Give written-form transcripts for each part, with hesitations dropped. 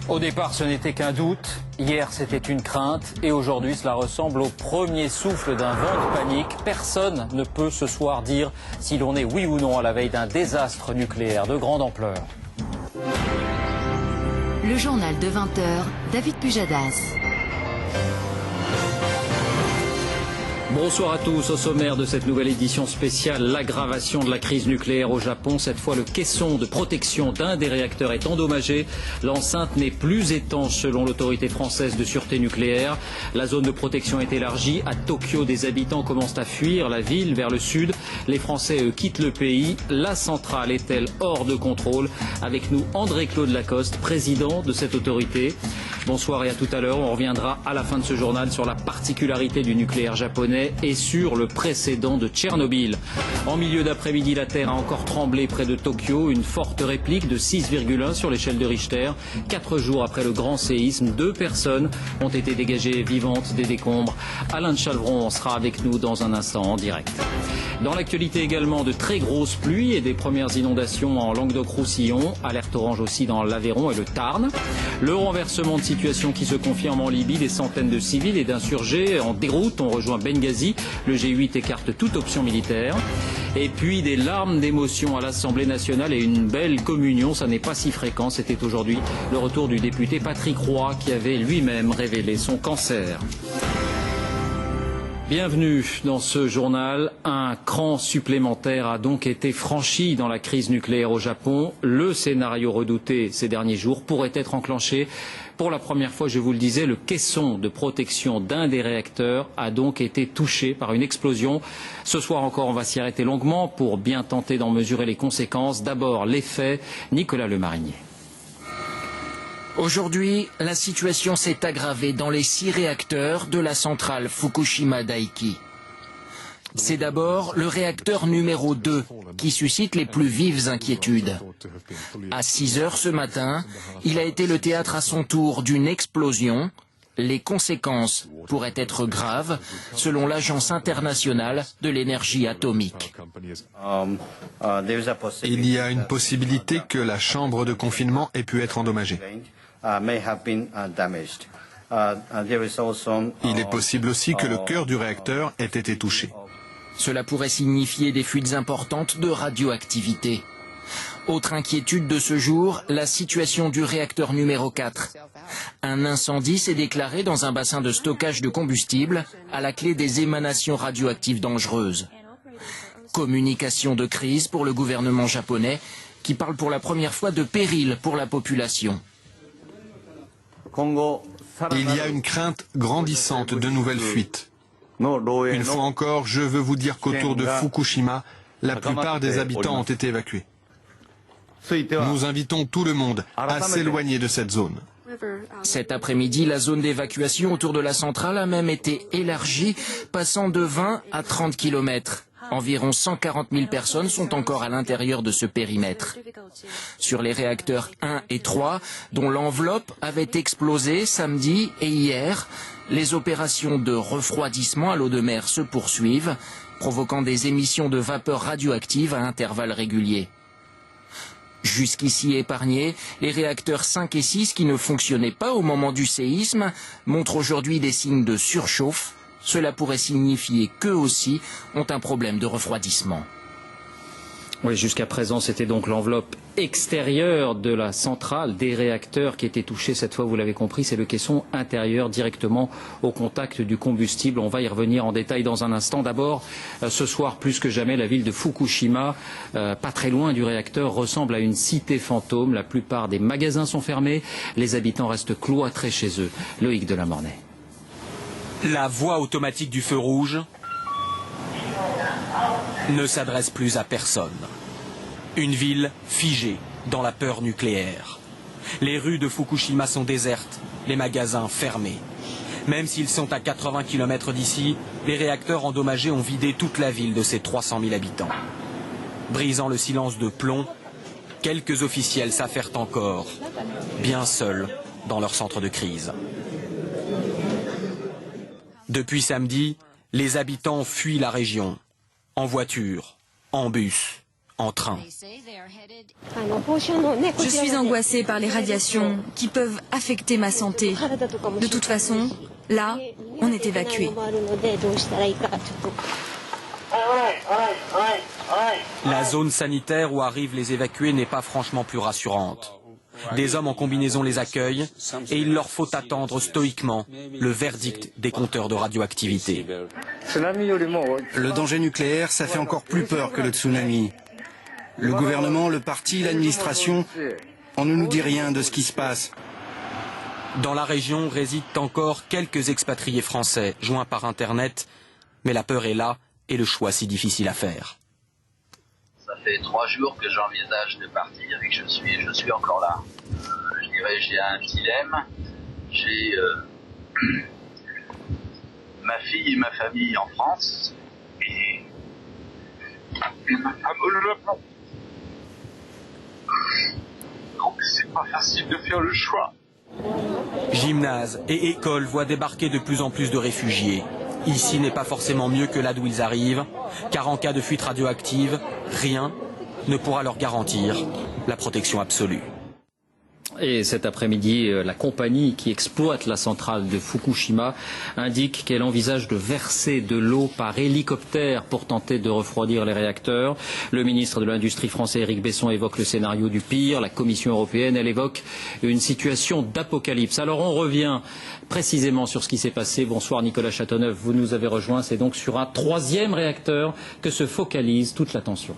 Au départ, ce n'était qu'un doute. Hier, c'était une crainte. Et aujourd'hui, cela ressemble au premier souffle d'un vent de panique. Personne ne peut ce soir dire si l'on est oui ou non à la veille d'un désastre nucléaire de grande ampleur. Le journal de 20h, David Pujadas. Bonsoir à tous. Au sommaire de cette nouvelle édition spéciale, l'aggravation de la crise nucléaire au Japon. Cette fois, le caisson de protection d'un des réacteurs est endommagé. L'enceinte n'est plus étanche selon l'autorité française de sûreté nucléaire. La zone de protection est élargie. À Tokyo, des habitants commencent à fuir la ville vers le sud. Les Français, eux, quittent le pays. La centrale est-elle hors de contrôle? Avec nous, André-Claude Lacoste, président de cette autorité. Bonsoir et à tout à l'heure. On reviendra à la fin de ce journal sur la particularité du nucléaire japonais et sur le précédent de Tchernobyl. En milieu d'après-midi, la Terre a encore tremblé près de Tokyo. Une forte réplique de 6,1 sur l'échelle de Richter. 4 jours après le grand séisme, 2 personnes ont été dégagées vivantes des décombres. Alain Chalvron sera avec nous dans un instant en direct. Dans l'actualité également, de très grosses pluies et des premières inondations en Languedoc-Roussillon. Alerte orange aussi dans l'Aveyron et le Tarn. Le renversement de situation qui se confirme en Libye. Des centaines de civils et d'insurgés en déroute ont rejoint Benghazi. Le G8 écarte toute option militaire. Et puis des larmes d'émotion à l'Assemblée nationale et une belle communion. Ça n'est pas si fréquent. C'était aujourd'hui le retour du député Patrick Roy qui avait lui-même révélé son cancer. Bienvenue dans ce journal. Un cran supplémentaire a donc été franchi dans la crise nucléaire au Japon. Le scénario redouté ces derniers jours pourrait être enclenché. Pour la première fois, je vous le disais, le caisson de protection d'un des réacteurs a donc été touché par une explosion. Ce soir encore, on va s'y arrêter longuement pour bien tenter d'en mesurer les conséquences. D'abord, les faits. Nicolas Lemarinier. Aujourd'hui, la situation s'est aggravée dans les 6 réacteurs de la centrale Fukushima Daiichi. C'est d'abord le réacteur numéro 2 qui suscite les plus vives inquiétudes. À 6 heures ce matin, il a été le théâtre à son tour d'une explosion. Les conséquences pourraient être graves, selon l'Agence internationale de l'énergie atomique. Il y a une possibilité que la chambre de confinement ait pu être endommagée. Il est possible aussi que le cœur du réacteur ait été touché. Cela pourrait signifier des fuites importantes de radioactivité. Autre inquiétude de ce jour, la situation du réacteur numéro 4. Un incendie s'est déclaré dans un bassin de stockage de combustible à la clé des émanations radioactives dangereuses. Communication de crise pour le gouvernement japonais qui parle pour la première fois de péril pour la population. Il y a une crainte grandissante de nouvelles fuites. Une fois encore, je veux vous dire qu'autour de Fukushima, la plupart des habitants ont été évacués. Nous invitons tout le monde à s'éloigner de cette zone. Cet après-midi, la zone d'évacuation autour de la centrale a même été élargie, passant de 20 à 30 km. Environ 140 000 personnes sont encore à l'intérieur de ce périmètre. Sur les réacteurs 1 et 3, dont l'enveloppe avait explosé samedi et hier, les opérations de refroidissement à l'eau de mer se poursuivent, provoquant des émissions de vapeur radioactive à intervalles réguliers. Jusqu'ici épargnés, les réacteurs 5 et 6 qui ne fonctionnaient pas au moment du séisme montrent aujourd'hui des signes de surchauffe. Cela pourrait signifier qu'eux aussi ont un problème de refroidissement. Oui, jusqu'à présent, c'était donc l'enveloppe extérieure de la centrale des réacteurs qui était touchée. Cette fois, vous l'avez compris, c'est le caisson intérieur directement au contact du combustible. On va y revenir en détail dans un instant. D'abord, ce soir, plus que jamais, la ville de Fukushima, pas très loin du réacteur, ressemble à une cité fantôme. La plupart des magasins sont fermés. Les habitants restent cloîtrés chez eux. Loïc Delamornay. La voix automatique du feu rouge ne s'adresse plus à personne. Une ville figée dans la peur nucléaire. Les rues de Fukushima sont désertes, les magasins fermés. Même s'ils sont à 80 km d'ici, les réacteurs endommagés ont vidé toute la ville de ses 300 000 habitants. Brisant le silence de plomb, quelques officiels s'affairent encore, bien seuls dans leur centre de crise. Depuis samedi, les habitants fuient la région, en voiture, en bus, en train. Je suis angoissée par les radiations qui peuvent affecter ma santé. De toute façon, là, on est évacué. La zone sanitaire où arrivent les évacués n'est pas franchement plus rassurante. Des hommes en combinaison les accueillent et il leur faut attendre stoïquement le verdict des compteurs de radioactivité. Le danger nucléaire, ça fait encore plus peur que le tsunami. Le gouvernement, le parti, l'administration, on ne nous dit rien de ce qui se passe. Dans la région résident encore quelques expatriés français joints par Internet, mais la peur est là et le choix si difficile à faire. Ça fait 3 jours que j'envisage de partir et que je suis encore là. Je dirais j'ai un dilemme. J'ai ma fille et ma famille en France et ma femme au Japon. Donc c'est pas facile de faire le choix. Gymnases et écoles voient débarquer de plus en plus de réfugiés. Ici n'est pas forcément mieux que là d'où ils arrivent, car en cas de fuite radioactive, rien ne pourra leur garantir la protection absolue. Et cet après-midi, la compagnie qui exploite la centrale de Fukushima indique qu'elle envisage de verser de l'eau par hélicoptère pour tenter de refroidir les réacteurs. Le ministre de l'Industrie français, Éric Besson, évoque le scénario du pire. La Commission européenne, elle évoque une situation d'apocalypse. Alors on revient précisément sur ce qui s'est passé. Bonsoir Nicolas Châteauneuf, vous nous avez rejoint. C'est donc sur un 3e réacteur que se focalise toute l'attention.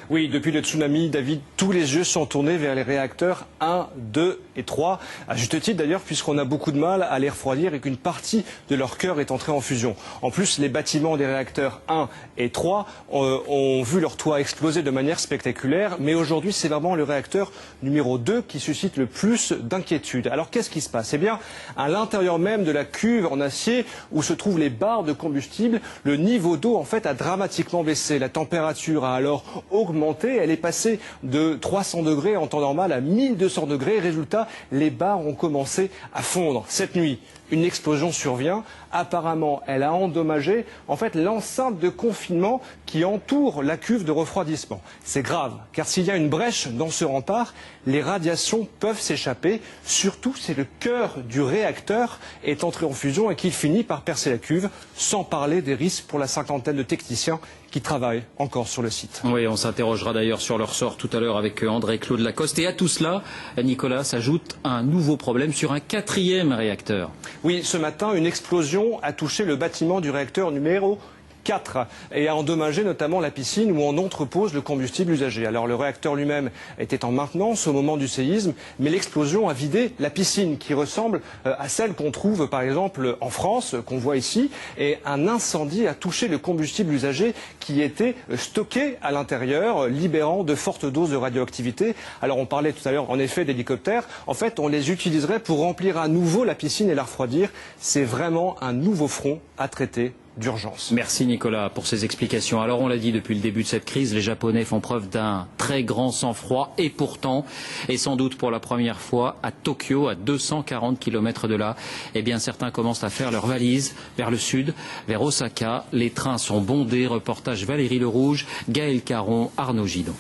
Oui, depuis le tsunami, David, tous les yeux sont tournés vers les réacteurs 1, 2 et 3. À juste titre d'ailleurs, puisqu'on a beaucoup de mal à les refroidir et qu'une partie de leur cœur est entrée en fusion. En plus, les bâtiments des réacteurs 1 et 3 ont vu leur toit exploser de manière spectaculaire. Mais aujourd'hui, c'est vraiment le réacteur numéro 2 qui suscite le plus d'inquiétude. Alors qu'est-ce qui se passe? Eh bien, à l'intérieur même de la cuve en acier où se trouvent les barres de combustible, le niveau d'eau en fait a dramatiquement baissé. La température a alors augmenté. Elle est passée de 300 degrés en temps normal à 1200 degrés. Résultat, les barres ont commencé à fondre. Cette nuit, une explosion survient. Apparemment, elle a endommagé en fait l'enceinte de confinement qui entoure la cuve de refroidissement. C'est grave, car s'il y a une brèche dans ce rempart, les radiations peuvent s'échapper. Surtout si le cœur du réacteur est entré en fusion et qu'il finit par percer la cuve, sans parler des risques pour la cinquantaine de techniciens qui travaillent encore sur le site. Oui, on s'interrogera d'ailleurs sur leur sort tout à l'heure avec André-Claude Lacoste. Et à tout cela, Nicolas, s'ajoute un nouveau problème sur un 4e réacteur. Oui, ce matin, une explosion a touché le bâtiment du réacteur numéro 4 et a endommagé notamment la piscine où on entrepose le combustible usagé. Alors le réacteur lui-même était en maintenance au moment du séisme, mais l'explosion a vidé la piscine qui ressemble à celle qu'on trouve par exemple en France, qu'on voit ici, et un incendie a touché le combustible usagé qui était stocké à l'intérieur, libérant de fortes doses de radioactivité. Alors on parlait tout à l'heure en effet d'hélicoptères, en fait on les utiliserait pour remplir à nouveau la piscine et la refroidir. C'est vraiment un nouveau front à traiter d'urgence. Merci Nicolas pour ces explications. Alors on l'a dit depuis le début de cette crise, les Japonais font preuve d'un très grand sang-froid et pourtant, et sans doute pour la première fois, à Tokyo, à 240 km de là, eh bien certains commencent à faire leurs valises vers le sud, vers Osaka. Les trains sont bondés. Reportage Valérie Lerouge, Gaël Caron, Arnaud Gidon.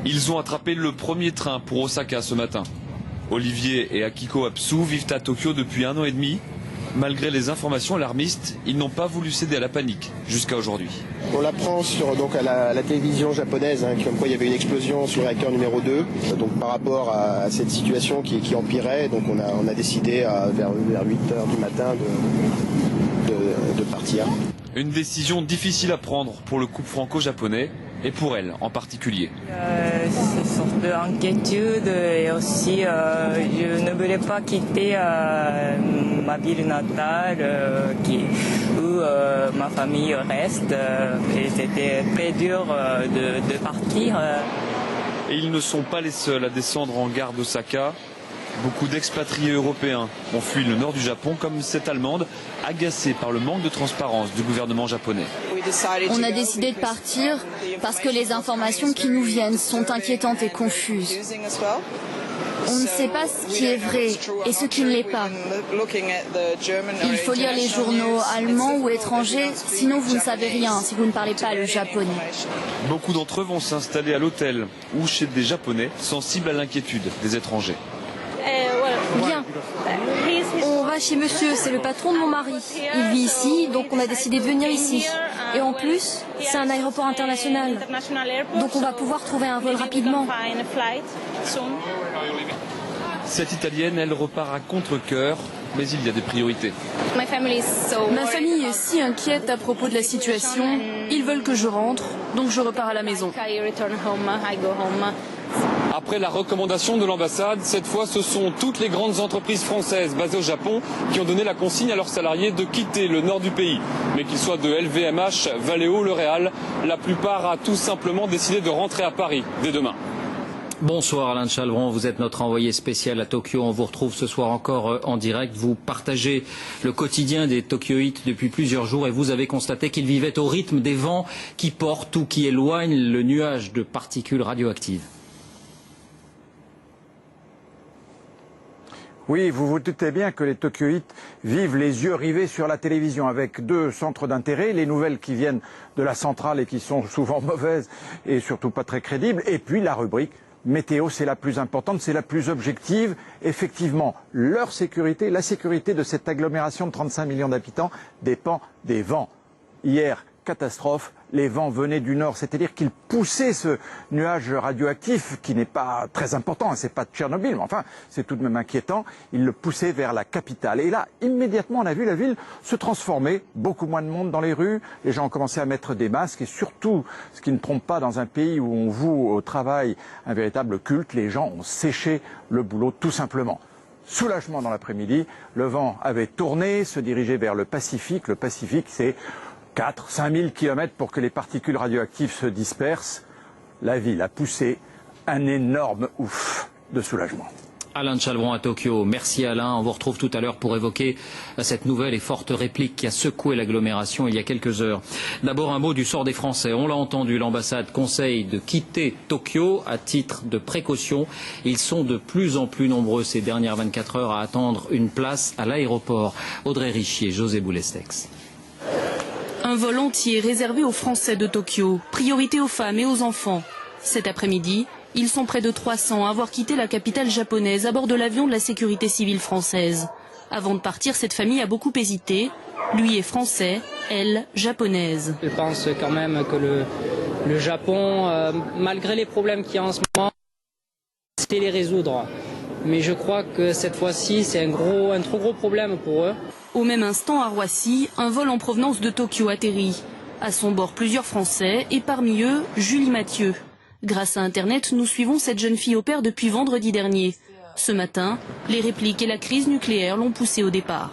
Ils ont attrapé le premier train pour Osaka ce matin. Olivier et Akiko Apsu vivent à Tokyo depuis 1 an et demi. Malgré les informations alarmistes, ils n'ont pas voulu céder à la panique jusqu'à aujourd'hui. On l'apprend à la télévision japonaise, comme quoi il y avait une explosion sur le réacteur numéro 2. Donc par rapport à cette situation qui empirait, donc on a décidé vers 8h du matin de partir. Une décision difficile à prendre pour le couple franco-japonais et pour elle en particulier. C'est sorte d'inquiétude et aussi je ne voulais pas quitter ma ville natale où ma famille reste et c'était très dur de partir. Et ils ne sont pas les seuls à descendre en gare d'Osaka. Beaucoup d'expatriés européens ont fui le nord du Japon, comme cette Allemande, agacée par le manque de transparence du gouvernement japonais. On a décidé de partir parce que les informations qui nous viennent sont inquiétantes et confuses. On ne sait pas ce qui est vrai et ce qui ne l'est pas. Il faut lire les journaux allemands ou étrangers, sinon vous ne savez rien si vous ne parlez pas le japonais. Beaucoup d'entre eux vont s'installer à l'hôtel ou chez des Japonais sensibles à l'inquiétude des étrangers. Bien. On va chez monsieur, c'est le patron de mon mari. Il vit ici, donc on a décidé de venir ici. Et en plus, c'est un aéroport international. Donc on va pouvoir trouver un vol rapidement. Cette Italienne, elle repart à contre-cœur, mais il y a des priorités. Ma famille est si inquiète à propos de la situation. Ils veulent que je rentre, donc je repars à la maison. Après la recommandation de l'ambassade, cette fois ce sont toutes les grandes entreprises françaises basées au Japon qui ont donné la consigne à leurs salariés de quitter le nord du pays. Mais qu'ils soient de LVMH, Valeo, L'Oréal, la plupart a tout simplement décidé de rentrer à Paris dès demain. Bonsoir Alain de Chalvron, vous êtes notre envoyé spécial à Tokyo. On vous retrouve ce soir encore en direct. Vous partagez le quotidien des Tokyoïtes depuis plusieurs jours et vous avez constaté qu'ils vivaient au rythme des vents qui portent ou qui éloignent le nuage de particules radioactives. Oui, vous vous doutez bien que les Tokyoïtes vivent les yeux rivés sur la télévision avec deux centres d'intérêt, les nouvelles qui viennent de la centrale et qui sont souvent mauvaises et surtout pas très crédibles, et puis la rubrique météo, c'est la plus importante, c'est la plus objective. Effectivement, leur sécurité, la sécurité de cette agglomération de 35 millions d'habitants dépend des vents. Hier, catastrophe, les vents venaient du nord, c'est-à-dire qu'ils poussaient ce nuage radioactif qui n'est pas très important, c'est pas de Tchernobyl, mais enfin c'est tout de même inquiétant, ils le poussaient vers la capitale. Et là, immédiatement, on a vu la ville se transformer, beaucoup moins de monde dans les rues, les gens ont commencé à mettre des masques et surtout, ce qui ne trompe pas dans un pays où on voue au travail un véritable culte, les gens ont séché le boulot tout simplement. Soulagement dans l'après-midi, le vent avait tourné, se dirigeait vers le Pacifique. Le Pacifique, c'est 4-5 000 kilomètres pour que les particules radioactives se dispersent. La ville a poussé un énorme ouf de soulagement. Alain de Chalvron à Tokyo. Merci Alain. On vous retrouve tout à l'heure pour évoquer cette nouvelle et forte réplique qui a secoué l'agglomération il y a quelques heures. D'abord un mot du sort des Français. On l'a entendu, l'ambassade conseille de quitter Tokyo à titre de précaution. Ils sont de plus en plus nombreux ces dernières 24 heures à attendre une place à l'aéroport. Audrey Richier, José Boulestex. Un vol entier réservé aux Français de Tokyo, priorité aux femmes et aux enfants. Cet après-midi, ils sont près de 300 à avoir quitté la capitale japonaise à bord de l'avion de la sécurité civile française. Avant de partir, cette famille a beaucoup hésité. Lui est français, elle, japonaise. Je pense quand même que le Japon, malgré les problèmes qu'il y a en ce moment, c'est les résoudre. Mais je crois que cette fois-ci, c'est un trop gros problème pour eux. Au même instant, à Roissy, un vol en provenance de Tokyo atterrit. À son bord, plusieurs Français et parmi eux, Julie Mathieu. Grâce à Internet, nous suivons cette jeune fille au père depuis vendredi dernier. Ce matin, les répliques et la crise nucléaire l'ont poussée au départ.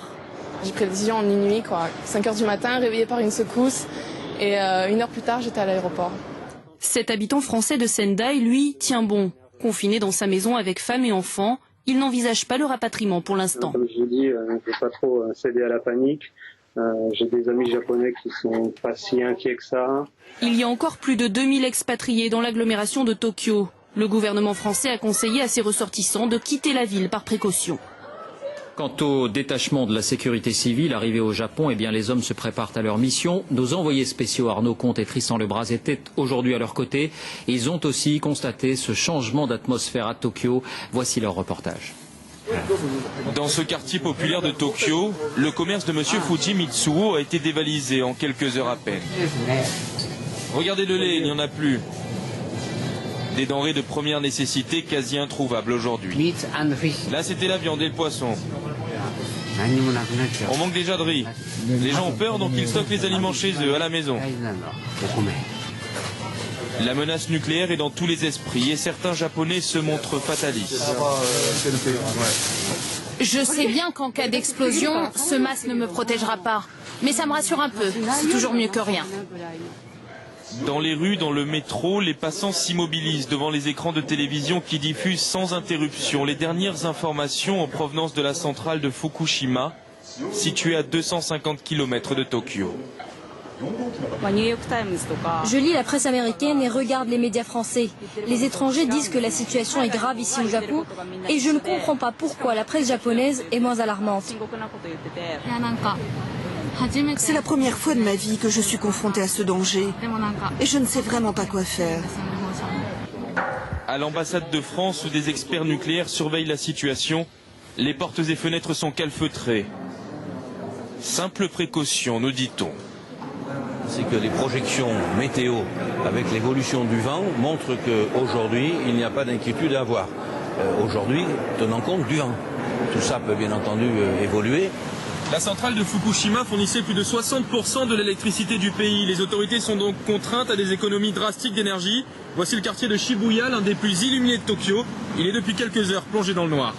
J'ai pris la décision en une nuit, 5 heures du matin, réveillée par une secousse. Et 1 heure plus tard, j'étais à l'aéroport. Cet habitant français de Sendai, lui, tient bon. Confiné dans sa maison avec femme et enfants, il n'envisage pas le rapatriement pour l'instant. Comme je vous dis, je ne veux pas trop céder à la panique. J'ai des amis japonais qui sont pas si inquiets que ça. Il y a encore plus de 2000 expatriés dans l'agglomération de Tokyo. Le gouvernement français a conseillé à ses ressortissants de quitter la ville par précaution. Quant au détachement de la sécurité civile arrivé au Japon, eh bien les hommes se préparent à leur mission. Nos envoyés spéciaux Arnaud Comte et Tristan Lebras étaient aujourd'hui à leur côté. Ils ont aussi constaté ce changement d'atmosphère à Tokyo. Voici leur reportage. Dans ce quartier populaire de Tokyo, le commerce de M. Fuji Mitsuo a été dévalisé en quelques heures à peine. Regardez le lait, il n'y en a plus. Des denrées de première nécessité quasi introuvables aujourd'hui. Là, c'était la viande et le poisson. On manque déjà de riz. Les gens ont peur, donc ils stockent les aliments chez eux, à la maison. La menace nucléaire est dans tous les esprits et certains Japonais se montrent fatalistes. Je sais bien qu'en cas d'explosion, ce masque ne me protégera pas. Mais ça me rassure un peu. C'est toujours mieux que rien. Dans les rues, dans le métro, les passants s'immobilisent devant les écrans de télévision qui diffusent sans interruption les dernières informations en provenance de la centrale de Fukushima, située à 250 km de Tokyo. Je lis la presse américaine et regarde les médias français. Les étrangers disent que la situation est grave ici au Japon et je ne comprends pas pourquoi la presse japonaise est moins alarmante. C'est la première fois de ma vie que je suis confrontée à ce danger et je ne sais vraiment pas quoi faire. À l'ambassade de France où des experts nucléaires surveillent la situation, les portes et fenêtres sont calfeutrées. Simple précaution, nous dit-on. C'est que les projections météo avec l'évolution du vent montrent qu'aujourd'hui, il n'y a pas d'inquiétude à avoir. Aujourd'hui, tenant compte du vent. Tout ça peut bien entendu évoluer. La centrale de Fukushima fournissait plus de 60% de l'électricité du pays. Les autorités sont donc contraintes à des économies drastiques d'énergie. Voici le quartier de Shibuya, l'un des plus illuminés de Tokyo. Il est depuis quelques heures plongé dans le noir.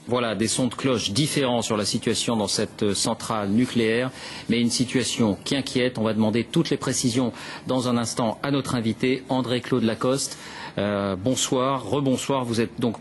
Voilà, des sons de cloche différents sur la situation dans cette centrale nucléaire, mais une situation qui inquiète. On va demander toutes les précisions dans un instant à notre invité, André-Claude Lacoste. Bonsoir, rebonsoir, vous êtes donc